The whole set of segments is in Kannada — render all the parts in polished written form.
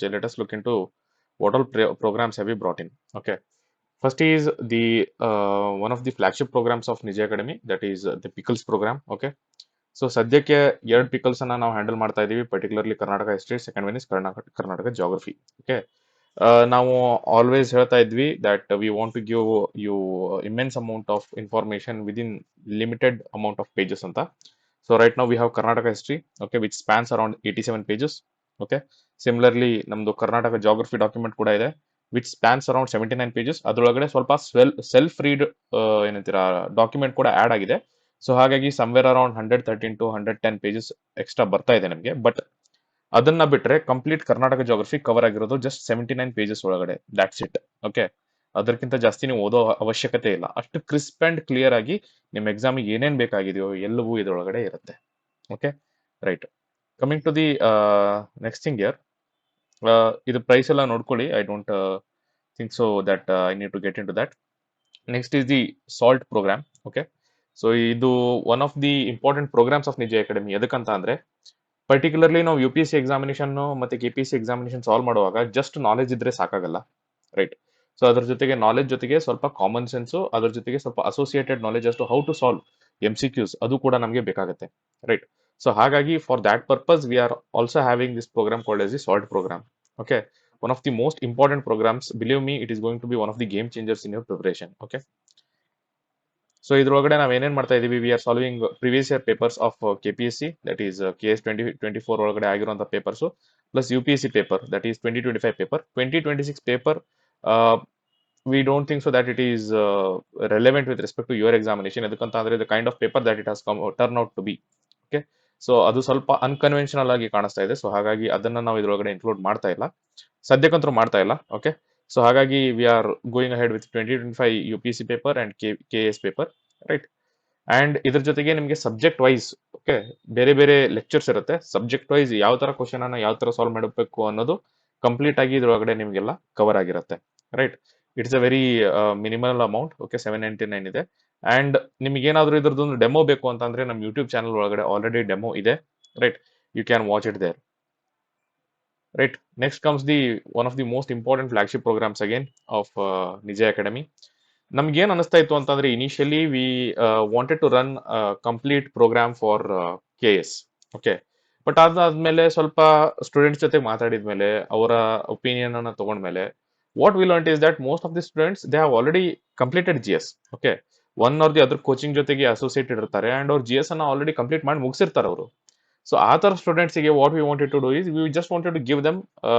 let us look into what all programs have we brought in. Okay. First is the one of the flagship programs of Nijay Academy, that is the Pickles program. Okay. So ಸದ್ಯಕ್ಕೆ ಎರಡು ಪಿಕಲ್ಸ್ ಅನ್ನ ನಾವು ಹ್ಯಾಂಡಲ್ ಮಾಡ್ತಾ ಇದೀವಿ, particularly Karnataka history, second one is Karnataka geography. Okay, ನಾವು ಆಲ್ವೇಸ್ ಹೇಳ್ತಾ ಇದ್ವಿ that we want to give you immense amount of information within limited amount of pages ಅಂತ. ಸೊ ರೈಟ್ ನಾವು we have Karnataka history, okay, which spans around 87 pages. Okay, similarly ನಮ್ದು ಕರ್ನಾಟಕ ಜಾಗ್ರಫಿ ಡಾಕ್ಯುಮೆಂಟ್ ಕೂಡ ಇದೆ, ವಿಚ್ ಸ್ಪ್ಯಾನ್ಸ್ ಅರೌಂಡ್ 79 ಪೇಜಸ್. ಅದರೊಳಗಡೆ ಸ್ವಲ್ಪ ಸೆಲ್ಫ್ ರೀಡ್ ಏನಂತೀರಾ ಡಾಕ್ಯುಮೆಂಟ್ ಕೂಡ ಆಡ್ ಆಗಿದೆ. ಸೊ ಹಾಗಾಗಿ somewhere around 113 to 110 pages extra ಬರ್ತಾ ಇದೆ ನಮಗೆ. ಬಟ್ ಅದನ್ನ ಬಿಟ್ರೆ ಕಂಪ್ಲೀಟ್ ಕರ್ನಾಟಕ ಜಾಗ್ರಫಿ ಕವರ್ ಆಗಿರೋದು ಜಸ್ಟ್ 79 ಪೇಜಸ್ ಒಳಗಡೆ, ದಾಟ್ಸ್ ಇಟ್. ಓಕೆ, ಅದಕ್ಕಿಂತ ಜಾಸ್ತಿ ನೀವು ಓದೋ ಅವಶ್ಯಕತೆ ಇಲ್ಲ. ಅಷ್ಟು ಕ್ರಿಸ್ಪ್ ಅಂಡ್ ಕ್ಲಿಯರ್ ಆಗಿ ನಿಮ್ಮ ಎಕ್ಸಾಮಿಗೆ ಏನೇನ್ ಬೇಕಾಗಿದೆಯೋ ಎಲ್ಲವೂ ಇದರೊಳಗಡೆ ಇರುತ್ತೆ. Okay, right. Coming to the next thing here, ಇದು ಪ್ರೈಸ್ ಎಲ್ಲ ನೋಡ್ಕೊಳ್ಳಿ. I don't think so that I need to get in to that. Next is the SALT program. Okay, so ಇದು one of the important programs of Nija Academy. ಎದಕ್ಕಂತ ಅಂದ್ರೆ ಪರ್ಟಿಕ್ಯುಲರ್ಲಿ ನಾವು U P S C examination ಮತ್ತೆ K P S C examination solve ಮಾಡುವಾಗ ಜಸ್ಟ್ ನಾಲೆಜ್ ಇದ್ರೆ ಸಾಕಾಗಲ್ಲ, ರೈಟ್? ಸೊ ಅದ್ರ ಜೊತೆಗೆ ನಾಲೆಜ್ ಜೊತೆಗೆ ಸ್ವಲ್ಪ ಕಾಮನ್ ಸೆನ್ಸು, ಅದ್ರ ಜೊತೆಗೆ ಸ್ವಲ್ಪ ಅಸೋಸಿಯೇಟೆಡ್ ನಾಲೆಜ್ ಅಷ್ಟು how to solve M C Qs ಅದು ಕೂಡ ನಮಗೆ ಬೇಕಾಗುತ್ತೆ, ರೈಟ್? ಸೊ ಹಾಗಾಗಿ for that purpose we are also having this program called as the SALT program. Okay, one of the most important programs. Believe me, it is going to be one of the game changers in your preparation. Okay, so ಇದ್ರೊಳಗಡೆ ನಾವು ಏನೇನ್ ಮಾಡ್ತಾ ಇದೀವಿ, we are solving previous year papers of K P S C, that is K S 2024 ಒಳಗಡೆ ಆಗಿರುವಂತಹ papers, plus U P S C paper, that is 2025 paper. 2026 paper we don't think so that it is relevant with respect to your examination. ಎದಕ್ಕಂತ ಅಂದ್ರೆ the kind of paper that it has turn out to be. Okay, so ಅದು ಸ್ವಲ್ಪ ಅನ್ಕನ್ವೆನ್ಷನಲ್ ಆಗಿ ಕಾಣಿಸ್ತಾ ಇದೆ. ಸೊ ಹಾಗಾಗಿ ಅದನ್ನ ನಾವು ಇದ್ರೊಳಗಡೆ ಇನ್ಕ್ಲೂಡ್ ಮಾಡ್ತಾ ಇಲ್ಲ, ಸದ್ಯಕ್ಕಂತೂ ಮಾಡ್ತಾ ಇಲ್ಲ. ಓಕೆ, ಸೊ ಹಾಗಾಗಿ we are going ahead with 2025 U P C paper and K S paper, right? And ಇದ್ರ ಜೊತೆಗೆ ನಿಮಗೆ ಸಬ್ಜೆಕ್ಟ್ ವೈಸ್, ಓಕೆ, ಬೇರೆ ಬೇರೆ ಲೆಕ್ಚರ್ಸ್ ಇರುತ್ತೆ. ಸಬ್ಜೆಕ್ಟ್ ವೈಸ್ ಯಾವ ತರ ಕ್ವಶನ್ ಅನ್ನ ಯಾವ ತರ ಸಾಲ್ವ್ ಮಾಡಬೇಕು ಅನ್ನೋದು ಕಂಪ್ಲೀಟ್ ಆಗಿ ಇದ್ರೊಳಗಡೆ ನಿಮಗೆಲ್ಲ ಕವರ್ ಆಗಿರುತ್ತೆ, right? It's a very minimal amount. Okay, 799 ಇದೆ. ಅಂಡ್ ನಿಮ್ಗೆ ಏನಾದ್ರೂ ಇದ್ರದ್ದೊಂದು ಡೆಮೋ ಬೇಕು ಅಂತಂದ್ರೆ ನಮ್ಮ ಯೂಟ್ಯೂಬ್ ಚಾನಲ್ ಒಳಗಡೆ ಆಲ್ರೆಡಿ ಡೆಮೋ ಇದೆ, right? You can watch it there, right? Next comes the one of the most important flagship programs again of Nijay Academy. ನಮ್ಗೆ ಏನ್ ಅನಿಸ್ತಾ ಇತ್ತು ಅಂತಂದ್ರೆ, initially we wanted to run complete program for K S. Okay, but ಅದಾದ್ಮೇಲೆ ಸ್ವಲ್ಪ ಸ್ಟೂಡೆಂಟ್ಸ್ ಜೊತೆ ಮಾತಾಡಿದ್ಮೇಲೆ, ಅವರ ಒಪಿನಿಯನ್ ಅನ್ನ ತಗೊಂಡ್ಮೇಲೆ, what we learn is that most of the students they have already completed G S. Okay, one or the ಅದ್ರ ಕೋಚಿಂಗ್ ಜೊತೆಗೆ ಅಸೋಸಿಯೇಟೆಡ್ ಇರ್ತಾರೆ ಅಂಡ್ ಅವ್ರು ಜಿ ಎಸ್ ಅನ್ನ ಆಲ್ರೆಡಿ ಕಂಪ್ಲೀಟ್ ಮಾಡಿ ಮುಗಿಸಿರ್ತಾರೆ ಅವರು. ಸೊ ಆ ತರ ಸ್ಟೂಡೆಂಟ್ಸ್ಗೆ what we wanted to do is we just wanted to give them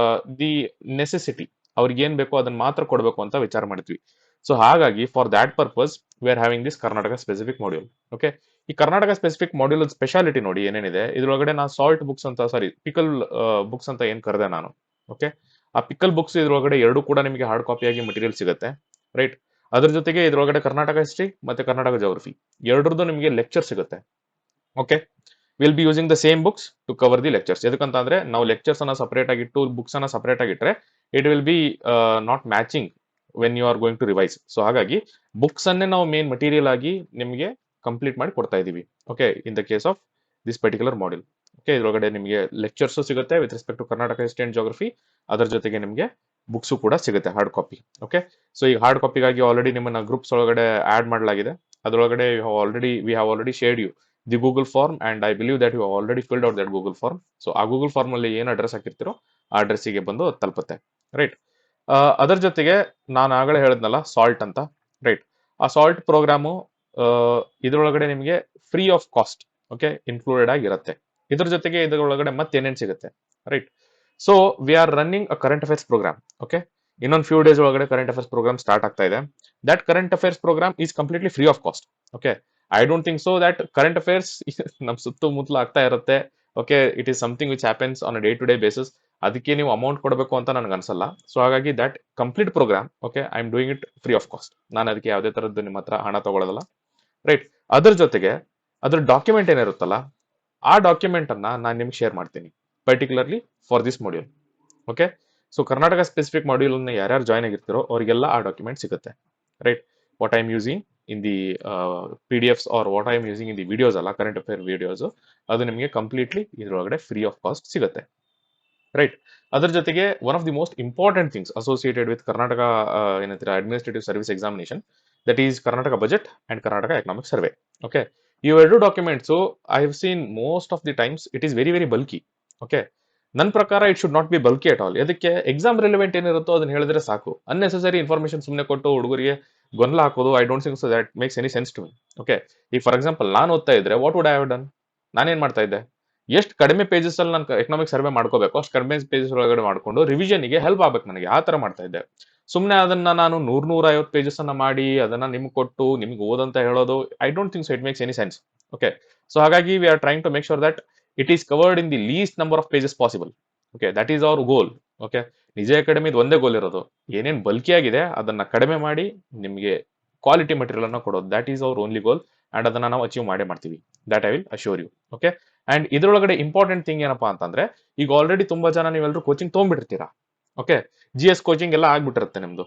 the necessity. ಅವ್ರಿಗೆ ಏನ್ ಬೇಕೋ ಅದನ್ನ ಮಾತ್ರ ಕೊಡಬೇಕು ಅಂತ ವಿಚಾರ ಮಾಡಿದ್ವಿ. ಸೊ ಹಾಗಾಗಿ for that purpose we are having this Karnataka specific module. Okay, ಈ ಕರ್ನಾಟಕ ಸ್ಪೆಸಿಫಿಕ್ ಮಾಡ್ಯೂಲ್ ಸ್ಪೆಷಾಲಿಟಿ ನೋಡಿ ಏನೇನಿದೆ ಇದ್ರೊಳಗಡೆ. ನಾನು ಸಾಲ್ಟ್ ಬುಕ್ಸ್ ಅಂತ, ಸಾರಿ ಪಿಕಲ್ ಬುಕ್ಸ್ ಅಂತ ಏನ್ ಕರೆದೆ ನಾನು, ಓಕೆ, ಆ ಪಿಕಲ್ ಬುಕ್ಸ್ ಇದ್ರೊಳಗಡೆ ಎರಡು ಕೂಡ ನಿಮಗೆ ಹಾರ್ಡ್ ಕಾಪಿಯಾಗಿ ಮಟೀರಿಯಲ್ ಸಿಗುತ್ತೆ, ರೈಟ್? ಅದ್ರ ಜೊತೆಗೆ ಇದ್ರೊಳಗಡೆ ಕರ್ನಾಟಕ ಹಿಸ್ಟ್ರಿ ಮತ್ತೆ ಕರ್ನಾಟಕ ಜಾಗ್ರಫಿ ಎರಡರದ್ದು ನಿಮಗೆ ಲೆಕ್ಚರ್ ಸಿಗುತ್ತೆ. Okay, will be using the same books to cover the lectures. ಎದಕ್ಕಂತ ಅಂದ್ರೆ ನಾವು ಲೆಕ್ಚರ್ಸ್ ಅನ್ನ ಸಪರೇಟ್ ಆಗಿಟ್ಟು ಬುಕ್ಸ್ ಅನ್ನ ಸಪರೇಟ್ ಆಗಿಟ್ರೆ it will be not matching when you are going to revise. So ಹಾಗಾಗಿ ಬುಕ್ಸ್ ಅನ್ನೇ ನಾವು ಮೇನ್ ಮಟೀರಿಯಲ್ ಆಗಿ ನಿಮಗೆ ಕಂಪ್ಲೀಟ್ ಮಾಡಿ ಕೊಡ್ತಾ ಇದೀವಿ. Okay, in the case of this particular module. Okay, ಇದ್ರೊಳಗಡೆ ನಿಮಗೆ ಲೆಕ್ಚರ್ಸ್ ಸಿಗುತ್ತೆ with respect to Karnataka history and geography. ಅದರ ಜೊತೆಗೆ ನಿಮಗೆ ಬುಕ್ಸ್ ಕೂಡ ಸಿಗುತ್ತೆ ಹಾರ್ಡ್ ಕಾಪಿ. ಓಕೆ, ಸೊ ಈ ಹಾರ್ಡ್ ಕಾಪಿಗಾಗಿ ಆಲ್ರೆಡಿ ನಿಮ್ಮನ್ನ ಗ್ರೂಪ್ಸ್ ಒಳಗಡೆ ಆಡ್ ಮಾಡಲಾಗಿದೆ. ಅದರೊಳಗಡೆ we have already shared you the Google form and I believe that you already filled out that Google form. So ಆ ಗೂಗಲ್ ಫಾರ್ಮ್ ಅಲ್ಲಿ ಏನು ಅಡ್ರೆಸ್ ಹಾಕಿರ್ತೀರೋ ಆ ಅಡ್ರೆಸ್ಸಿಗೆ ಬಂದು ತಲುಪುತ್ತೆ, ರೈಟ್? ಅದರ ಜೊತೆಗೆ ನಾನು ಆಗಲೇ ಹೇಳಿದ್ನಲ್ಲ ಸಾಲ್ಟ್ ಅಂತ, ರೈಟ್? ಆ ಸಾಲ್ಟ್ ಪ್ರೋಗ್ರಾಮು ಇದರೊಳಗಡೆ ನಿಮಗೆ free of cost, okay, included ಆಗಿರುತ್ತೆ. ಇದ್ರ ಜೊತೆಗೆ ಇದರೊಳಗಡೆ ಮತ್ತೇನೇನು ಸಿಗುತ್ತೆ, right? So we are running a current affairs programme. Okay, ಇನ್ನೊಂದು ಫ್ಯೂ ಡೇಸ್ ಒಳಗಡೆ ಕರೆಂಟ್ ಅಫೇರ್ಸ್ ಪ್ರೋಗ್ರಾಮ್ ಸ್ಟಾರ್ಟ್ ಆಗ್ತಾ ಇದೆ. That current affairs programme is completely free of cost. Okay, I don't think so that current affairs ನಮ್ಮ ಸುತ್ತಮುತ್ತಲು ಆಗ್ತಾ ಇರುತ್ತೆ. Okay, it is something which happens on a day to day basis. ಅದಕ್ಕೆ ನೀವು ಅಮೌಂಟ್ ಕೊಡಬೇಕು ಅಂತ ನನಗೆ ಅನ್ಸಲ್ಲ. ಸೊ ಹಾಗಾಗಿ that complete programme, okay, I am doing it free of cost. ನಾನು ಅದಕ್ಕೆ ಯಾವುದೇ ತರದ್ದು ನಿಮ್ಮ ಹತ್ರ ಹಣ ತಗೊಳ್ಳೋದಲ್ಲ, ರೈಟ್? ಅದ್ರ ಜೊತೆಗೆ ಅದ್ರ ಡಾಕ್ಯುಮೆಂಟ್ ಏನಿರುತ್ತಲ್ಲ ಆ ಡಾಕ್ಯುಮೆಂಟ್ ಅನ್ನ ನಾನು ನಿಮ್ಗೆ ಶೇರ್ ಮಾಡ್ತೀನಿ, particularly for this module. Okay, so Karnataka specific module ಯಾರ್ಯಾರು ಜಾಯ್ನ್ ಆಗಿರ್ತೀರೋ ಅವರಿಗೆಲ್ಲ ಆ ಡಾಕ್ಯುಮೆಂಟ್ ಸಿಗುತ್ತೆ, right? What I am using in the P D Fs or what I am using in the videos ಅಲ್ಲ, ಕರೆಂಟ್ ಅಫೇರ್ ವಿಡಿಯೋಸ್, ಅದು ನಿಮಗೆ ಕಂಪ್ಲೀಟ್ಲಿ ಇದ್ರೊಳಗಡೆ ಫ್ರೀ ಆಫ್ ಕಾಸ್ಟ್ ಸಿಗುತ್ತೆ. ರೈಟ್. ಅದರ ಜೊತೆಗೆ one of the most important things associated with Karnataka ಏನಂತೀರಾ administrative service examination, that is Karnataka budget and Karnataka economic survey. Okay, ಇವೆರಡು documents I have seen most of the times it is very very bulky. Okay, ನನ್ನ ಪ್ರಕಾರ it should not be bulky at all. ಅದಕ್ಕೆ ಎಕ್ಸಾಮ್ ರಿಲೆವೆಂಟ್ ಏನಿರುತ್ತೋ ಅದನ್ನ ಹೇಳಿದ್ರೆ ಸಾಕು. ಅನ್ನೆಸೆಸರಿ ಇನ್ಫಾರ್ಮೇಶನ್ ಸುಮ್ಮನೆ ಕೊಟ್ಟು ಹುಡುಗರಿಗೆ ಗೊಂದಲ ಹಾಕೋದು I don't think so that makes any sense to me. Okay, ಈಗ ಫಾರ್ ಎಕ್ಸಾಂಪಲ್ ನಾನು ಓದ್ತಾ ಇದ್ರೆ what would I have done? ನಾನೇನ್ ಮಾಡ್ತಾ ಇದ್ದೆ, ಎಷ್ಟು ಕಡಿಮೆ ಪೇಜಸ್ ಅಲ್ಲಿ ನಾನು ಎಕನಾಮಿಕ್ ಸರ್ವೆ ಮಾಡ್ಕೋಬೇಕು ಅಷ್ಟು ಕಡಿಮೆ ಪೇಜಸ್ ಒಳಗಡೆ ಮಾಡ್ಕೊಂಡು ರಿವಿಷನ್ಗೆ ಹೆಲ್ಪ್ ಆಗ್ಬೇಕು ನನಗೆ, ಆ ತರ ಮಾಡ್ತಾ ಇದ್ದೆ. ಸುಮ್ಮನೆ ಅದನ್ನ ನಾನು 100-150 ಪೇಜಸ್ ಅನ್ನ ಮಾಡಿ ಅದನ್ನ ನಿಮ್ಗೆ ಕೊಟ್ಟು ನಿಮ್ಗೆ ಓದಂತ ಹೇಳೋದು I don't think so it makes any sense. Okay, so ಹಾಗಾಗಿ we are trying to make sure that it is covered in the least number of pages possible. Okay, that is our goal. Okay, Nija ಅಕಾಡೆಮಿದು ಒಂದೇ ಗೋಲ್ ಇರೋದು, ಏನೇನು ಬಲ್ಕಿ ಆಗಿದೆ ಅದನ್ನ ಕಡಿಮೆ ಮಾಡಿ ನಿಮಗೆ ಕ್ವಾಲಿಟಿ ಮಟೀರಿಯಲ್ ಅನ್ನ ಕೊಡೋದು. That is our only goal and ಅದನ್ನ ನಾವು ಅಚೀವ್ ಮಾಡೇ ಮಾಡ್ತೀವಿ. That I will assure you. Okay, and ಇದ್ರೊಳಗಡೆ ಇಂಪಾರ್ಟೆಂಟ್ ಥಿಂಗ್ ಏನಪ್ಪಾ ಅಂತಂದ್ರೆ, ಈಗ ಆಲ್ರೆಡಿ ತುಂಬಾ ಜನ ನೀವೆಲ್ಲರೂ ಕೋಚಿಂಗ್ ತೊಗೊಂಡ್ಬಿಟ್ಟಿರ್ತೀರಾ. ಓಕೆ, GS ಕೋಚಿಂಗ್ ಎಲ್ಲ ಆಗ್ಬಿಟ್ಟಿರುತ್ತೆ ನಿಮ್ದು.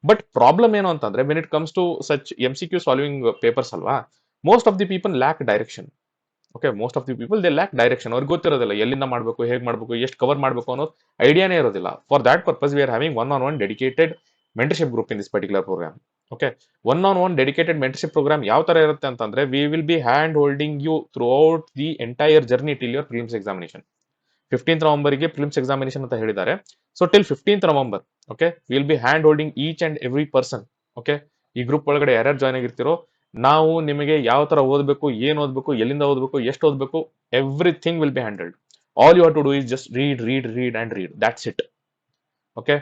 ಬಟ್ ಪ್ರಾಬ್ಲಮ್ ಏನು ಅಂತಂದ್ರೆ when it comes to such MCQ solving papers ಅಲ್ವಾ, most of the people lack direction. Okay, most of the people they lack direction. ಅವ್ರಿಗೆ ಗೊತ್ತಿರೋದಿಲ್ಲ ಎಲ್ಲಿಂದ ಮಾಡಬೇಕು, ಹೇಗೆ ಮಾಡಬೇಕು, ಎಷ್ಟು ಕವರ್ ಮಾಡಬೇಕು ಅನ್ನೋದು ಐಡಿಯಾನೇ ಇರೋದಿಲ್ಲ. For that purpose we are having one dedicated mentorship group in this particular program. Okay, dedicated mentorship program ಯಾವ ತರ ಇರುತ್ತೆ ಅಂತಂದ್ರೆ, we will be hand holding you through out the entire journey till your prelims examination. 15th ನವೆಂಬರ್ಗೆ ಪ್ರಿಲಿಮ್ಸ್ ಎಕ್ಸಾಮಿನೇಷನ್ ಅಂತ ಹೇಳಿದ್ದಾರೆ. So till 15th November, okay, will be hand holding each and every person. Okay, ಈ ಗ್ರೂಪ್ ಒಳಗಡೆ ಯಾರ್ಯಾರು ಜಾಯ್ನ್ ಆಗಿರ್ತಿರೋ ನಾವು ನಿಮಗೆ ಯಾವ ತರ ಓದಬೇಕು, ಏನ್ ಓದಬೇಕು, ಎಲ್ಲಿಂದ ಓದಬೇಕು, ಎಷ್ಟು ಓದಬೇಕು, everything will be handled. All you have to do is just read and read, that's it. Okay,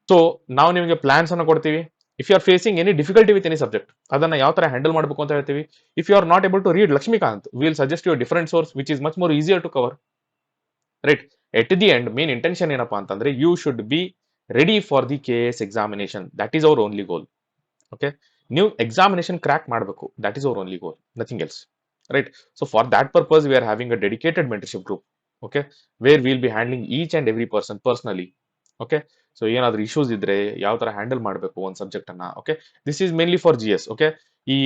so ನಾವು ನಿಮಗೆ ಪ್ಲಾನ್ಸ್ ಅನ್ನು ಕೊಡ್ತೀವಿ. If you are facing any difficulty with any subject, ಅದನ್ನ ಯಾವ ತರ ಹ್ಯಾಂಡಲ್ ಮಾಡಬೇಕು ಅಂತ ಹೇಳ್ತೀವಿ. If you are not able to read Laxmikanth, will suggest you different source which is much more easier to cover. Right, at the end main intention ಏನಪ್ಪಾ ಅಂತಂದ್ರೆ, you should be ready for the KS examination. That is our only goal. Okay, ನೀವು ಎಕ್ಸಾಮಿನೇಷನ್ ಕ್ರ್ಯಾಕ್ ಮಾಡಬೇಕು, that is our only goal, nothing else. Right, so for that purpose we are having a dedicated mentorship group. Okay, where will be handling each and every person personally. Okay, so ಏನಾದ್ರೂ ಇಶ್ಯೂಸ್ ಇದ್ರೆ ಯಾವ ತರ ಹ್ಯಾಂಡಲ್ ಮಾಡಬೇಕು ಒಂದು ಸಬ್ಜೆಕ್ಟ್ ಅನ್ನ. Okay, this is mainly for GS. Okay, ಈ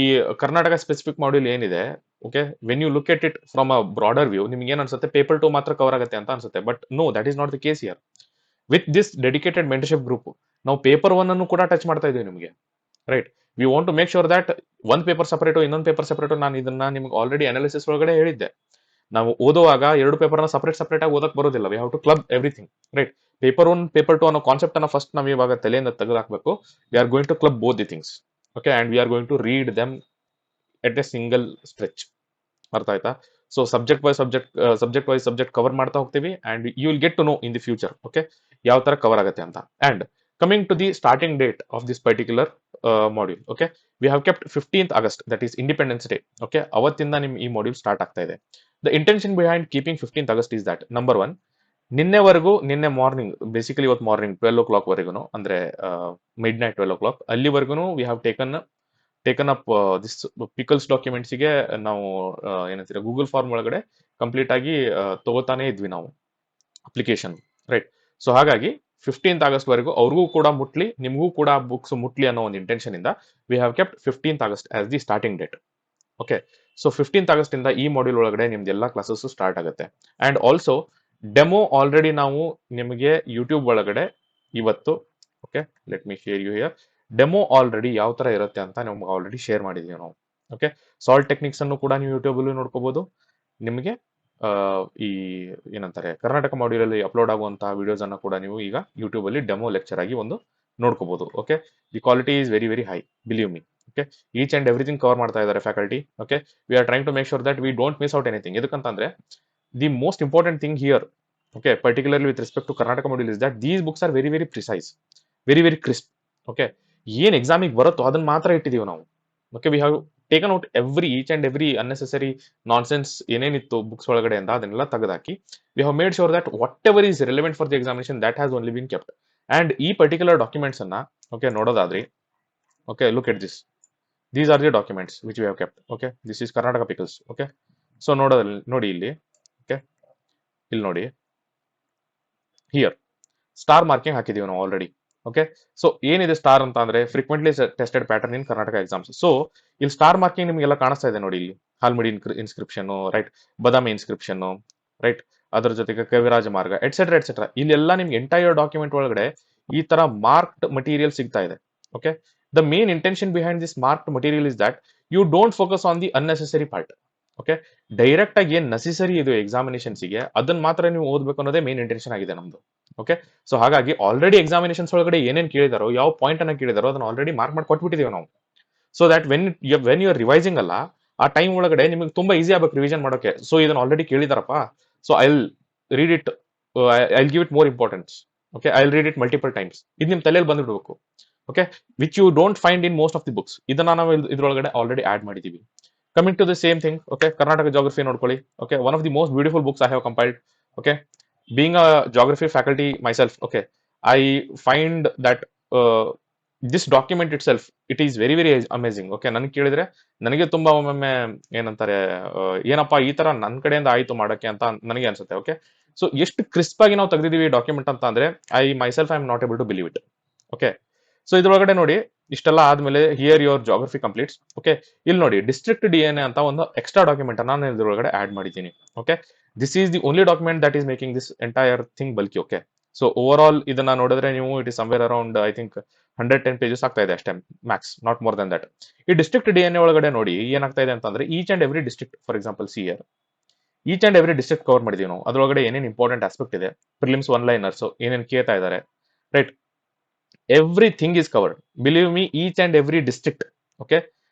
ಕರ್ನಾಟಕ ಸ್ಪೆಸಿಫಿಕ್ ಮಾಡ್ಯೂಲ್ ಏನಿದೆ, okay, when you look at it from a broader view, ನಿಮ್ಗೆ ಏನ್ ಅನ್ಸುತ್ತೆ, ಪೇಪರ್ 2 ಮಾತ್ರ ಕವರ್ ಆಗುತ್ತೆ ಅಂತ ಅನ್ಸುತ್ತೆ. But no, that is not the case here. With this dedicated mentorship group ನಾವು ಪೇಪರ್ 1 ಅನ್ನು ಕೂಡ ಟಚ್ ಮಾಡ್ತಾ ಇದೀವಿ ನಿಮಗೆ. Right, we want to make sure that ಒಂದು ಪೇಪರ್ ಸಪರೇಟು ಇನ್ನೊಂದು ಪೇಪರ್ ಸಪರೇಟು. ನಾನು ಇದನ್ನ ನಿಮ್ಗೆ ಆಲ್ರೆಡಿ ಅನಾಲಿಸಿಸ್ ಒಳಗಡೆ ಹೇಳಿದ್ದೆ. ನಾವು ಓದುವಾಗ ಎರಡು ಪೇಪರ್ನ ಸಪರೇಟ್ ಆಗಿ ಓದಕ್ ಬರೋದಿಲ್ಲ. We have to club everything. Right, paper 1 paper 2 ಅನ್ನೋ ಕಾನ್ಸೆಪ್ಟ್ ಅನ್ನ ಫಸ್ಟ್ ನಾವು ಇವಾಗ ತಲೆಯಿಂದ ತೆಗೆದಾಕ್ಬೇಕು. We are going to club both the things. Okay, and we are going to read them at a single stretch. ಅರ್ಥ ಆಯ್ತಾ? So subject wise subject cover ಮಾಡ್ತಾ ಹೋಗ್ತೀವಿ and you will get to know in the future. Okay, ಯಾವ ತರ ಕವರ್ ಆಗುತ್ತೆ ಅಂತ. And coming to the starting date of this particular module. Okay, we have kept 15th August, that is independence day. Okay, ಅವತ್ತಿಂದ ನಿಮ್ ಈ ಮಾಡ್ಯೂಲ್ ಸ್ಟಾರ್ಟ್ ಆಗ್ತಾ ಇದೆ. The intention behind keeping 15th August is that, number 1, ನಿನ್ನೆ ಮಾರ್ನಿಂಗ್, ಬೇಸಿಕಲಿ ಇವತ್ತು ಮಾರ್ನಿಂಗ್ 12 o'clock ವರೆಗೂ, ಅಂದ್ರೆ ಮಿಡ್ ನೈಟ್ 12 o'clock ಅಲ್ಲಿವರೆಗೂ we have taken up this pickles ಡಾಕ್ಯುಮೆಂಟ್ಸ್ಗೆ ನಾವು ಏನಂತೀರ ಗೂಗಲ್ ಫಾರ್ಮ್ ಒಳಗಡೆ ಕಂಪ್ಲೀಟ್ ಆಗಿ ತಗೋತಾನೆ ಇದ್ವಿ ನಾವು ಅಪ್ಲಿಕೇಶನ್. ರೈಟ್, ಸೊ ಹಾಗಾಗಿ 15th August ವರೆಗೂ ಅವ್ರಿಗೂ ಕೂಡ ಮುಟ್ಲಿ, ನಿಮಗೂ ಕೂಡ ಬುಕ್ಸ್ ಮುಟ್ಲಿ ಅನ್ನೋ ಒಂದು ಇಂಟೆನ್ಷನ್ ಇಂದ we have kept 15th August as the starting date. Okay, so 15th August ಇಂದ ಈ ಮಾಡ್ಯೂಲ್ ಒಳಗಡೆ ನಿಮ್ದು ಎಲ್ಲ ಕ್ಲಾಸಸ್ ಸ್ಟಾರ್ಟ್ ಆಗುತ್ತೆ. ಅಂಡ್ ಆಲ್ಸೋ ಡೆಮೋ ಆಲ್ರೆಡಿ ನಾವು ನಿಮಗೆ ಯೂಟ್ಯೂಬ್ ಒಳಗಡೆ ಇವತ್ತು, okay, let me share you here, demo already ಯಾವ ತರ ಇರುತ್ತೆ ಅಂತ ನಮ್ಗೆ ಆಲ್ರೆಡಿ ಶೇರ್ ಮಾಡಿದೀವಿ ನಾವು. ಓಕೆ, ಸಾಲ್ಟ್ ಟೆಕ್ನಿಕ್ಸ್ ಅನ್ನು ಕೂಡ ನೀವು ಯೂಟ್ಯೂಬ್ ಅಲ್ಲಿ ನೋಡ್ಕೋಬಹುದು. ನಿಮಗೆ ಈ ಏನಂತಾರೆ ಕರ್ನಾಟಕ ಮಾಡ್ಯೂಲ್ ಅಲ್ಲಿ ಅಪ್ಲೋಡ್ ಆಗುವಂತಹ ವಿಡಿಯೋಸ್ ಅನ್ನ ಕೂಡ ನೀವು ಈಗ ಯೂಟ್ಯೂಬ್ ಅಲ್ಲಿ ಡೆಮೋ ಲೆಕ್ಚರ್ ಆಗಿ ಒಂದು ನೋಡ್ಕೋಬಹುದು. Okay, the quality is very very high, believe me. Okay, each and everything cover ಮಾಡ್ತಾ ಇದ್ದಾರೆ faculty. Okay, we are trying to make sure that we don't miss out anything. ಎದಕ್ಕಂತಂದ್ರೆ the most important thing here, okay, particularly with respect to Karnataka module, is that these books are very very precise, very very crisp. Okay, ಏನ್ ಎಕ್ಸಾಮಿಗೆ ಬರುತ್ತೋ ಅದನ್ನ ಮಾತ್ರ ಇಟ್ಟಿದೀವಿ ನಾವು. Okay, we have taken out each and every unnecessary nonsense ಏನೇನಿತ್ತು ಬುಕ್ಸ್ ಒಳಗಡೆ ಅಂತ ಅದನ್ನೆಲ್ಲ ತೆಗೆದಾಕಿ we have made sure that whatever is relevant for the examination that has only been kept. And ಈ ಪರ್ಟಿಕ್ಯುಲರ್ ಡಾಕ್ಯುಮೆಂಟ್ಸ್ ಅನ್ನ ಓಕೆ ನೋಡೋದಾದ್ರಿ, okay, look at this, these are the documents which we have kept. Okay, this is Karnataka pickles. Okay, so ನೋಡಿ ಇಲ್ಲಿ, ಓಕೆ, ಇಲ್ಲಿ ನೋಡಿ, ಹಿಯರ್ ಸ್ಟಾರ್ ಮಾರ್ಕಿಂಗ್ ಹಾಕಿದೀವಿ ನಾವು ಆಲ್ರೆಡಿ. ಓಕೆ, ಸೊ ಏನಿದೆ ಸ್ಟಾರ್ ಅಂತ ಅಂದ್ರೆ frequently tested pattern in Karnataka exams. So ಇಲ್ಲಿ ಸ್ಟಾರ್ ಮಾರ್ಕಿಂಗ್ ನಿಮಗೆಲ್ಲ ಕಾಣಿಸ್ತಾ ಇದೆ ನೋಡಿ, ಇಲ್ಲಿ Halmidi inscription, right, Badami inscription, right, ಅದರ ಜೊತೆಗೆ ಕವಿರಾಜ ಮಾರ್ಗ ಎಟ್ಸೆಟ್ರಾ ಎಟ್ಸೆಟ್ರಾ. ಇಲ್ಲೆಲ್ಲ ನಿಮ್ಗೆ ಎಂಟೈರ್ ಡಾಕ್ಯುಮೆಂಟ್ ಒಳಗಡೆ ಈ ತರ ಮಾರ್ಕ್ಡ್ ಮಟೀರಿಯಲ್ ಸಿಗ್ತಾ ಇದೆ. Okay, the main intention behind this marked material is that you don't focus on the unnecessary part. Okay, direct ಆಗಿ ಏನ್ ನೆಸೆಸರಿ ಇದು ಎಕ್ಸಾಮಿನೇಷನ್ಸ್ ಗೆ ಅದನ್ನ ಮಾತ್ರ ನೀವು ಓದ್ಬೇಕು ಅನ್ನೋದೇ ಮೇನ್ ಇಂಟೆನ್ಷನ್ ಆಗಿದೆ ನಮ್ದು. ಓಕೆ, ಸೊ ಹಾಗಾಗಿ ಆಲ್ರೆಡಿ ಎಕ್ಸಾಮಿನೇಷನ್ಸ್ ಒಳಗಡೆ ಏನೇನ್ ಕೇಳಿದಾರೋ, ಯಾವ ಪಾಯಿಂಟ್ ಅನ್ನ ಕೇಳಿದಾರೋ ಅದನ್ನ ಆಲ್ರೆಡಿ ಮಾರ್ಕ್ ಮಾಡಿ ಕೊಟ್ಬಿಟ್ಟಿದೀವಿ ನಾವು. So that when you are revising ಅಲ್ಲ, ಆ ಟೈಮ್ ಒಳಗಡೆ ನಿಮಗೆ ತುಂಬಾ ಈಸಿ ಆಗ್ಬೇಕು ರಿವಿಷನ್ ಮಾಡೋಕೆ. ಸೊ ಇದನ್ನ ಆಲ್ರೆಡಿ ಕೇಳಿದಾರಪ್ಪ, so I read it, I give it more importance. Okay, I read it multiple times. ಇದು ನಿಮ್ ತಲೆಯಲ್ಲಿ ಬಂದ್ಬಿಡ್ಬೇಕು. Okay, which you don't find in most of the books. ಇದನ್ನ ನಾವು ಇದ್ರೊಳಗಡೆ ಆಲ್ರೆಡಿ ಆಡ್ ಮಾಡಿದೀವಿ. Coming to the same thing, okay, Karnataka geography ನೋಡ್ಕೊಳ್ಳಿ. Okay, one of the most beautiful books I have compiled. Okay, being a geography faculty myself, okay, I find that this document itself, it is very very amazing. Okay, ನನಗೆ ಕೇಳಿದ್ರೆ ನನಗೆ ತುಂಬಾ ಒಮ್ಮೊಮ್ಮೆ ಏನಂತಾರೆ, ಏನಪ್ಪಾ ಈ ತರ ನನ್ನ ಕಡೆಯಿಂದ ಆಯ್ತು ಮಾಡಕ್ಕೆ ಅಂತ ನನಗೆ ಅನ್ಸುತ್ತೆ. ಓಕೆ, ಸೊ ಎಷ್ಟು ಕ್ರಿಸ್ಪ್ ಆಗಿ ನಾವು ತೆಗೆದಿದೀವಿ ಡಾಕ್ಯುಮೆಂಟ್ ಅಂತ ಅಂದ್ರೆ I myself I am not able to believe it. Okay, so ಇದ್ರೊಳಗಡೆ ನೋಡಿ, ಇಷ್ಟೆಲ್ಲ ಆದ್ಮೇಲೆ here your geography completes. Okay, ಇಲ್ಲಿ ನೋಡಿ ಡಿಸ್ಟ್ರಿಕ್ಟ್ DNA ಅಂತ ಒಂದು ಎಕ್ಸ್ಟ್ರಾ ಡಾಕ್ಯುಮೆಂಟ್ ಅನ್ನ ನಾನು ಇದ್ರೊಳಗಡೆ ಆಡ್ ಮಾಡಿದ್ದೀನಿ. Okay, this is the only document that is making this entire thing bulky. Okay, so over all ಇದನ್ನ ನೋಡಿದ್ರೆ ನೀವು it is somewhere around I think 110 pages ಆಗ್ತಾ ಇದೆ ಅಷ್ಟೇ, max, not more than that. ಈ ಡಿಸ್ಟ್ರಿಕ್ಟ್ DNA ಒಳಗಡೆ ನೋಡಿ ಏನಾಗ್ತಾ ಇದೆ ಅಂತಂದ್ರೆ, each and every district, for example ಸಿಯರ್, each and every district cover ಮಾಡಿದೀವಿ ನಾವು. ಅದ್ರೊಳಗಡೆ ಏನೇನು ಇಂಪಾರ್ಟೆಂಟ್ ಆಸ್ಪೆಕ್ಟ್ ಇದೆ, ಪ್ರಿಲಿಮ್ಸ್ ಒನ್ ಲೈನರ್ಸ್ ಏನೇನು ಕೇಳ್ತಾ ಇದ್ದಾರೆ, right, everything is covered. Believe me, each and every district. Okay,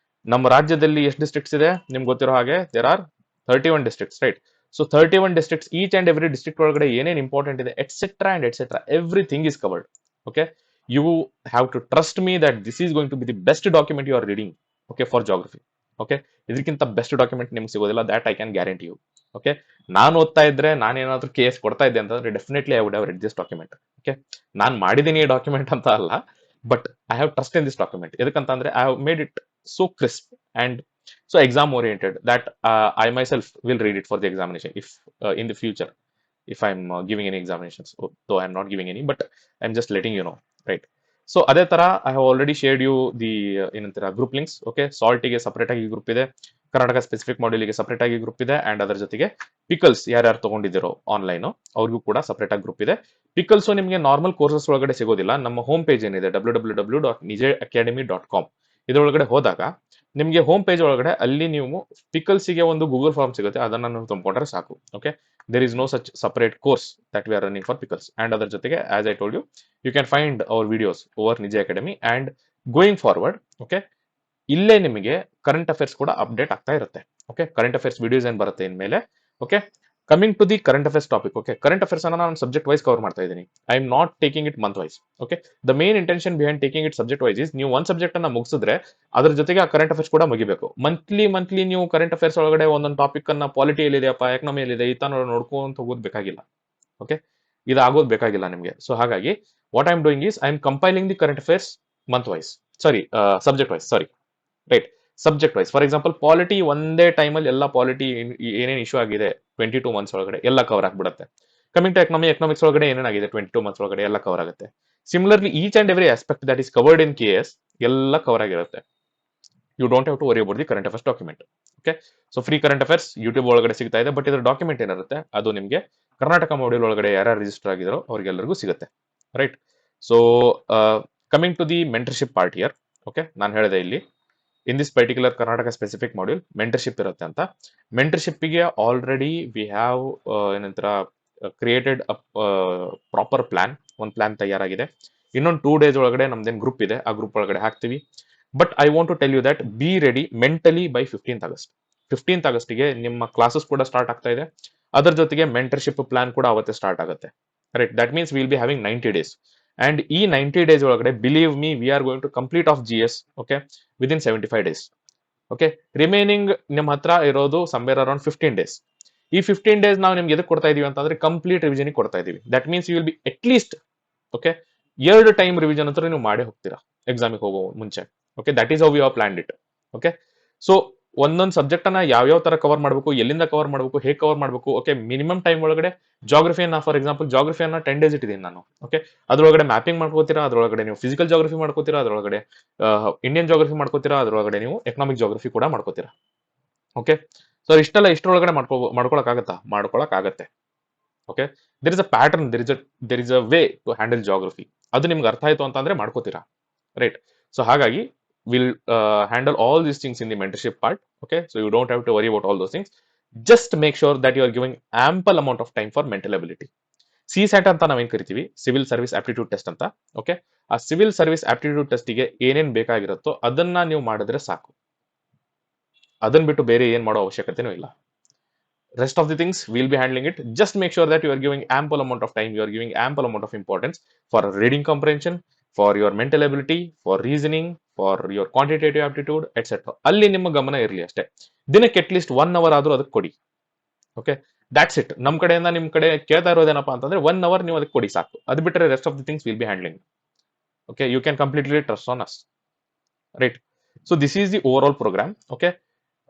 ನಮ್ಮ ರಾಜ್ಯದಲ್ಲಿ ಎಷ್ಟು ಡಿಸ್ಟ್ರಿಕ್ಟ್ಸ್ ಇದೆ ನಿಮ್ಗೆ ಗೊತ್ತಿರೋ ಹಾಗೆ, there are 31 districts, right. So 31 districts, each and every district ಒಳಗಡೆ ಏನೇನು ಇಂಪಾರ್ಟೆಂಟ್ ಇದೆ, etcetera and etcetera, everything is covered. Okay, you have to trust me that this is going to be the best document you are reading. Okay, for geography. Okay, ಇದಕ್ಕಿಂತ ಬೆಸ್ಟ್ ಡಾಕ್ಯುಮೆಂಟ್ ನಿಮ್ಗೆ ಸಿಗೋದಿಲ್ಲ, that I can guarantee you. Okay, ನಾನು ಓದ್ತಾ ಇದ್ರೆ ನಾನೇನಾದ್ರೂ KS ಕೊಡ್ತಾ ಇದ್ದೆ ಅಂತಂದ್ರೆ definitely I would have read this document. Okay, ನಾನು ಮಾಡಿದ್ದೀನಿ ಈ ಡಾಕ್ಯುಮೆಂಟ್ ಅಂತ ಅಲ್ಲ, but I have trust in this document. ಎದಕ್ಕಂತಂದ್ರೆ I have made it so crisp and so exam oriented that I myself will read it for the examination if in the future, if I'm giving any examinations, though I'm not giving any, but I'm just letting you know, right? So ಅದೇ ತರ I have already shared you the ಏನಂತೀರಾ ಗ್ರೂಪ್ ಲಿಂಕ್ಸ್. ಓಕೆ, ಸಾಲ್ಟ್ ಗೆ ಸಪರೇಟ್ ಆಗಿ ಗ್ರೂಪ್ ಇದೆ, ಕರ್ನಾಟಕ ಸ್ಪೆಸಿಫಿಕ್ ಮಾಡ್ಯೂಲ್ ಗೆ ಸಪರೇಟ್ ಆಗಿ ಗ್ರೂಪ್ ಇದೆ, ಅಂಡ್ ಅದರ ಜೊತೆಗೆ ಪಿಕಲ್ಸ್ ಯಾರ್ಯಾರು ತಗೊಂಡಿದ್ದೀರೋ ಆನ್ಲೈನ್ ಅವ್ರಿಗೂ ಕೂಡ ಸಪರೇಟ್ ಆಗಿ ಗ್ರೂಪ್ ಇದೆ. ಪಿಕಲ್ಸ್ ನಿಮಗೆ ನಾರ್ಮಲ್ ಕೋರ್ಸಸ್ ಒಳಗಡೆ ಸಿಗೋದಿಲ್ಲ. ನಮ್ಮ ಹೋಮ್ ಪೇಜ್ ಏನಿದೆ www.nijacademy.com, ಇದರೊಳಗಡೆ ಹೋದಾಗ ನಿಮಗೆ ಹೋಮ್ ಪೇಜ್ ಒಳಗಡೆ ಅಲ್ಲಿ ನೀವು ಪಿಕಲ್ಸ್ಗೆ ಒಂದು ಗೂಗಲ್ ಫಾರ್ಮ್ ಸಿಗುತ್ತೆ, ಅದನ್ನ ನೀವು ತುಂಬಿಕೊಂಡ್ರೆ ಸಾಕು. Okay, there is no such separate course that we are running for pickles. And ಅದರ ಜೊತೆಗೆ as I told you can find our videos over Nija academy. And going forward, okay, ಇಲ್ಲೇ ನಿಮಗೆ ಕರೆಂಟ್ ಅಫೇರ್ಸ್ ಕೂಡ ಅಪ್ಡೇಟ್ ಆಗ್ತಾ ಇರುತ್ತೆ. ಓಕೆ, ಕರೆಂಟ್ ಅಫೇರ್ಸ್ ವಿಡಿಯೋಸ್ ಏನ್ ಬರುತ್ತೆ ಇನ್ಮೇಲೆ. Okay, coming to the current affairs topic. Okay, current affairs ಅನ್ನ ನಾನು ಸಬ್ಜೆಕ್ಟ್ ವೈಸ್ ಕವರ್ ಮಾಡ್ತಾ ಇದ್ದೀನಿ. I am not taking it month wise. Okay, the main intention behind taking it subject wise is, ನೀವು ಒಂದ್ ಸಬ್ಜೆಕ್ಟ್ ಅನ್ನ ಮುಗಿಸಿದ್ರೆ ಅದ್ರ ಜೊತೆಗೆ ಆ ಕರೆಂಟ್ ಅಫೇರ್ಸ್ ಕೂಡ ಮುಗಿಬೇಕು. ಮಂತ್ಲಿ ನೀವು ಕರೆಂಟ್ ಅಫೇರ್ಸ್ ಒಳಗಡೆ ಒಂದೊಂದು ಟಾಪಿಕ್ ಅನ್ನ ಪಾಲಿಟಿ ಎಲ್ಲಿದೆಯಪ್ಪ, ಎಕನಾಮಿ ಎಲ್ಲಿದೆ, ಈ ತರ ನೋಡ್ಕೊಂತ ಹೋಗೋದು ಬೇಕಾಗಿಲ್ಲ. ಓಕೆ, ಇದು ಆಗೋದು ಬೇಕಾಗಿಲ್ಲ ನಿಮಗೆ. ಸೊ ಹಾಗಾಗಿ what I am doing is I am compiling the current affairs month wise, sorry subject wise, sorry, right, subject wise. For example polity ಒಂದೇ ಟೈಮಲ್ಲಿ ಎಲ್ಲ ಪಾಲಿಟಿ ಏನೇನು ಇಶ್ಯೂ ಆಗಿದೆ 22 ಮಂತ್ಸ್ ಒಳಗಡೆ ಎಲ್ಲ ಕವರ್ ಆಗ್ಬಿಡುತ್ತೆ. ಕಮಿಂಗ್ ಟು ಎಕನಾಮಿಕ್ಸ್ ಒಳಗಡೆ ಏನೇನಾಗಿದೆ 22 ಮಂತ್ಸ್ ಒಳಗಡೆ ಎಲ್ಲ ಕವರ್ ಆಗುತ್ತೆ. Similarly each and every aspect that is covered in KS ಎಲ್ಲ ಕವರ್ ಆಗಿರುತ್ತೆ. You don't have to worry about the current affairs document. Okay, so free current affairs YouTube ಒಳಗಡೆ ಸಿಗ್ತಾ ಇದೆ, ಬಟ್ ಇದರ ಡಾಕ್ಯುಮೆಂಟ್ ಏನಿರುತ್ತೆ ಅದು ನಿಮಗೆ ಕರ್ನಾಟಕ ಮಾಡ್ಯೂಲ್ ಒಳಗಡೆ ಯಾರು ರಿಜಿಸ್ಟರ್ ಆಗಿದಾರೋ ಅವ್ರಿಗೆಲ್ಲರಿಗೂ ಸಿಗುತ್ತೆ, right. So coming to the mentorship part here. Okay, ನಾನು ಹೇಳಿದೆ ಇಲ್ಲಿ in this particular Karnataka specific module mentorship ಇರುತ್ತೆ ಅಂತ. ಮೆಂಟರ್ಶಿಪ್ಗೆ ಆಲ್ರೆಡಿ ವಿ ಹ್ಯಾವ್ ಏನಂತರ ಕ್ರಿಯೇಟೆಡ್ ಪ್ರಾಪರ್ ಪ್ಲಾನ್, ಒಂದು ಪ್ಲಾನ್ ತಯಾರಾಗಿದೆ. ಇನ್ನೊಂದು 2 ಡೇಸ್ ಒಳಗಡೆ ನಮ್ದೇನು ಗ್ರೂಪ್ ಇದೆ ಆ ಗ್ರೂಪ್ ಒಳಗಡೆ ಹಾಕ್ತೀವಿ. But I want to tell you that be ready mentally by 15th August. 15th ಆಗಸ್ಟ್ಗೆ ನಿಮ್ಮ ಕ್ಲಾಸಸ್ ಕೂಡ ಸ್ಟಾರ್ಟ್ ಆಗ್ತಾ ಇದೆ. ಅದರ ಜೊತೆಗೆ ಮೆಂಟರ್ಶಿಪ್ ಪ್ಲಾನ್ ಕೂಡ ಅವತ್ತೇ ಸ್ಟಾರ್ಟ್ ಆಗುತ್ತೆ, right. That means will be having 90 days. And ಈ 90 ಡೇಸ್ ಒಳಗಡೆ believe me we are going to complete of GS, okay, within 75 days. Okay, remaining ನಿಮ್ಮ ಹತ್ರ ಇರೋದು ಸಮ್ವೇರ್ ಅರೌಂಡ್ 15 ಡೇಸ್. ಈ 15 ಡೇಸ್ ನಾವು ನಿಮ್ಗೆ ಎದಕ್ಕೆ ಕೊಡ್ತಾ ಇದೀವಿ ಅಂತಂದ್ರೆ ಕಂಪ್ಲೀಟ್ ರಿವಿಷನ್ ಕೊಡ್ತಾ ಇದೀವಿ. That means you will be at least, okay, 2 time revision ಅಂತ ನೀವು ಮಾಡೇ ಹೋಗ್ತೀರಾ ಎಕ್ಸಾಮಿಗೆ ಹೋಗೋ ಮುಂಚೆ. Okay, that is how we have planned it. Okay, so ಒಂದೊಂದು ಸಬ್ಜೆಕ್ಟ್ ಅನ್ನ ಯಾವ ತರ ಕವರ್ ಮಾಡಬೇಕು, ಎಲ್ಲಿಂದ ಕವರ್ ಮಾಡಬೇಕು, ಹೇಗೆ ಕವರ್ ಮಾಡಬೇಕು. ಓಕೆ, ಮಿನಿಮಮ್ ಟೈಮ್ ಒಳಗಡೆ ಜಾಗ್ರಫಿಯನ್ನ, ಫಾರ್ ಎಕ್ಸಾಂಪಲ್ ಜಾಗ್ರಫಿಯನ್ನ 10 ಡೇಸ್ ಇಟ್ಟಿದ್ದೀನಿ ನಾನು. ಓಕೆ, ಅದ್ರೊಳಗಡೆ ಮ್ಯಾಪಿಂಗ್ ಮಾಡ್ಕೋತೀರಾ, ಅದ್ರೊಳಗಡೆ ನೀವು ಫಿಸಿಕಲ್ ಜಾಗ್ರಫಿ ಮಾಡ್ಕೋತೀರಾ, ಅದ್ರೊಳಗಡೆ ಇಂಡಿಯನ್ ಜಾಗ್ರಫಿ ಮಾಡ್ಕೋತೀರಾ, ಅದ್ರೊಳಗಡೆ ನೀವು ಎಕನಾಮಿಕ್ ಜಾಗ್ರಫಿ ಕೂಡ ಮಾಡ್ಕೋತೀರಾ. ಓಕೆ, ಸೊ ಇಷ್ಟೊಳಗಡೆ ಮಾಡ್ಕೊಳಕ್ಕಾಗತ್ತಾ? ಮಾಡ್ಕೊಳಕ್ಕಾಗತ್ತೆ. Okay, there is a pattern, there is a way to handle geography. ಅದು ನಿಮ್ಗೆ ಅರ್ಥ ಆಯ್ತು ಅಂತಂದ್ರೆ ಮಾಡ್ಕೋತೀರಾ, ರೈಟ್? ಸೊ ಹಾಗಾಗಿ will handle all these things in the mentorship part. Okay, so you don't have to worry about all those things. Just make sure that you are giving ample amount of time for mental ability. CSAT ಅಂತ ನಾವೇನ್ ಕರಿತೀವಿ, ಸಿವಿಲ್ ಸರ್ವಿಸ್ ಆಪ್ಟಿಟ್ಯೂಡ್ ಟೆಸ್ಟ್ ಅಂತ. ಓಕೆ, ಆ ಸಿವಿಲ್ ಸರ್ವಿಸ್ ಆಪ್ಟಿಟ್ಯೂಡ್ ಟೆಸ್ಟಿಗೆ ಏನೇನ್ ಬೇಕಾಗಿರುತ್ತೋ ಅದನ್ನ ನೀವು ಮಾಡಿದ್ರೆ ಸಾಕು. ಅದನ್ನ ಬಿಟ್ಟು ಬೇರೆ ಏನ್ ಮಾಡೋ ಅವಶ್ಯಕತೆನೂ ಇಲ್ಲ. Rest of the things we'll be handling it. Just make sure that you are giving ample amount of time, you are giving ample amount of importance for reading comprehension, for your mental ability, for reasoning, for your quantitative aptitude, etc. ಅಲ್ಲಿ ನಿಮ್ಮ ಗಮನ ಇರಲಿ ಅಷ್ಟೇ. ದಿನಕ್ಕೆ ಅಟ್ ಲೀಸ್ಟ್ 1 hour ಆದ್ರೂ ಅದಕ್ಕೆ ಕೊಡಿ. Okay, that's it. ನಮ್ಮ ಕಡೆಯಿಂದ ನಿಮ್ ಕಡೆ ಕೇಳ್ತಾ ಇರೋದೇನಪ್ಪ ಅಂತಂದ್ರೆ 1 hour ನೀವು ಅದಕ್ಕೆ ಕೊಡಿ ಸಾಕು. ಅದು ಬಿಟ್ಟರೆ rest of the things will be handling. Okay, you can completely trust on us, right? So this is the over all program. Okay,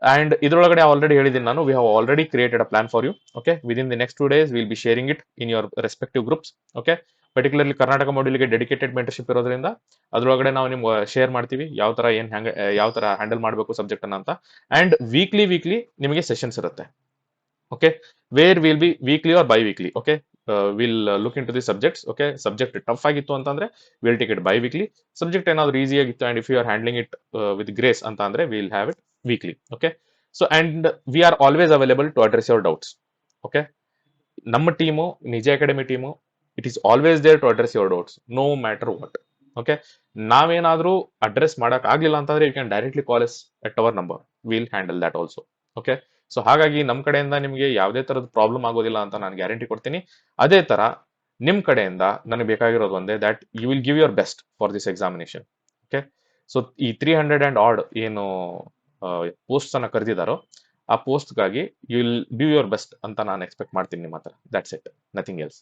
and ಇದರೊಳಗಡೆ ಆಲ್ರೆಡಿ ಹೇಳಿದ್ದೀನಿ ನಾನು, we have already created a plan for you. Okay, within the next 2 days will be sharing it in your respective groups. Okay, particularly Karnataka ಮಾಡ್ಯೂಲ್ಗೆ ಡೆಡಿಕೇಟೆಡ್ ಮೆಂಟರ್ಶಿಪ್ ಇರೋದ್ರಿಂದ ಅದರೊಳಗಡೆ ನಾವು ನಿಮ್ಗೆ ಶೇರ್ ಮಾಡ್ತೀವಿ ಯಾವ ತರ ಯಾವ ತರ ಹ್ಯಾಂಡಲ್ ಮಾಡಬೇಕು ಸಬ್ಜೆಕ್ಟ್ ಅನ್ನ ಅಂತ. ಅಂಡ್ ವೀಕ್ಲಿ ನಿಮಗೆ ಸೆಷನ್ಸ್ ಇರುತ್ತೆ. Okay, where will be weekly or biweekly. Okay, will look into the subjects. Okay, subject tough ಆಗಿತ್ತು ಅಂತಂದ್ರೆ will take it biweekly. Subject ಏನಾದ್ರು ಈಸಿ ಆಗಿತ್ತು and if you are handling it with grace ಅಂತ ಅಂದ್ರೆ will have it weekly. Okay, so and we are always available to address your doubts. Okay, ನಮ್ಮ ಟೀಮು, ನಿಜ academy team, it is always there to address your doubts no matter what. Okay, ನಾವೇನಾದ್ರೂ ಅಡ್ರೆಸ್ ಮಾಡಕ್ ಆಗ್ಲಿಲ್ಲ ಅಂತಂದ್ರೆ you can directly call us at our number, will handle that also. Okay, so ಹಾಗಾಗಿ ನಮ್ಮ ಕಡೆಯಿಂದ ನಿಮಗೆ ಯಾವುದೇ ತರದ ಪ್ರಾಬ್ಲಮ್ ಆಗೋದಿಲ್ಲ ಅಂತ ನಾನು ಗ್ಯಾರಂಟಿ ಕೊಡ್ತೀನಿ. ಅದೇ ತರ ನಿಮ್ ಕಡೆಯಿಂದ ನನಗೆ ಬೇಕಾಗಿರೋದು ಒಂದೇ, that you will give your best for this examination. Okay, so ಈ 300 and odd ಏನು ಪೋಸ್ಟ್ ಅನ್ನ ಕರೆದಿದ್ದಾರೋ ಆ ಪೋಸ್ಟ್ಗಾಗಿ you will give your best ಅಂತ ನಾನು ಎಕ್ಸ್ಪೆಕ್ಟ್ ಮಾಡ್ತೀನಿ ನಿಮ್ಮ ಹತ್ರ. That's it, nothing else.